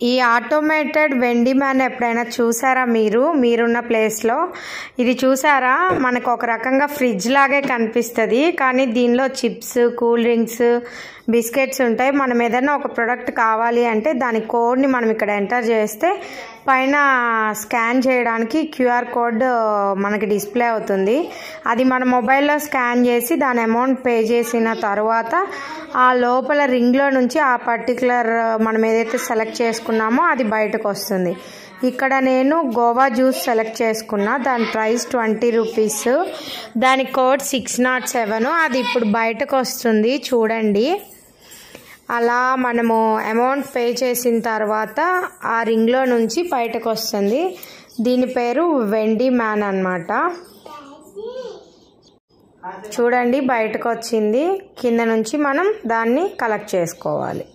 ఈ ఆటోమేటెడ్ వెండి మ్యాన్ ఎప్పుడైనా చూసారా మీరున్న ప్లేస్లో? ఇది చూసారా, మనకు ఒక రకంగా ఫ్రిడ్జ్ లాగే కనిపిస్తుంది, కానీ దీనిలో చిప్స్, కూల్ డ్రింక్స్, బిస్కెట్స్ ఉంటాయి. మనం ఏదైనా ఒక ప్రోడక్ట్ కావాలి అంటే దాని కోడ్ని మనం ఇక్కడ ఎంటర్ చేస్తే పైన స్కాన్ చేయడానికి క్యూఆర్ కోడ్ మనకి డిస్ప్లే అవుతుంది. అది మన మొబైల్లో స్కాన్ చేసి దాని అమౌంట్ పే చేసిన తర్వాత ఆ లోపల రింగ్లో నుంచి ఆ పర్టికులర్ మనం ఏదైతే సెలెక్ట్ చేసుకున్నామో అది బయటకు వస్తుంది. ఇక్కడ నేను గోవా జ్యూస్ సెలెక్ట్ చేసుకున్నా, దాని ప్రైస్ 20 రూపీస్, దాని కోడ్ 607. అది ఇప్పుడు బయటకు వస్తుంది చూడండి. అలా మనము అమౌంట్ పే చేసిన తర్వాత ఆ రింగ్లో నుంచి బయటకు వస్తుంది. దీని పేరు వెండి మ్యాన్ అన్నమాట. చూడండి బయటకు వచ్చింది. కింద నుంచి మనం దాన్ని కలెక్ట్ చేసుకోవాలి.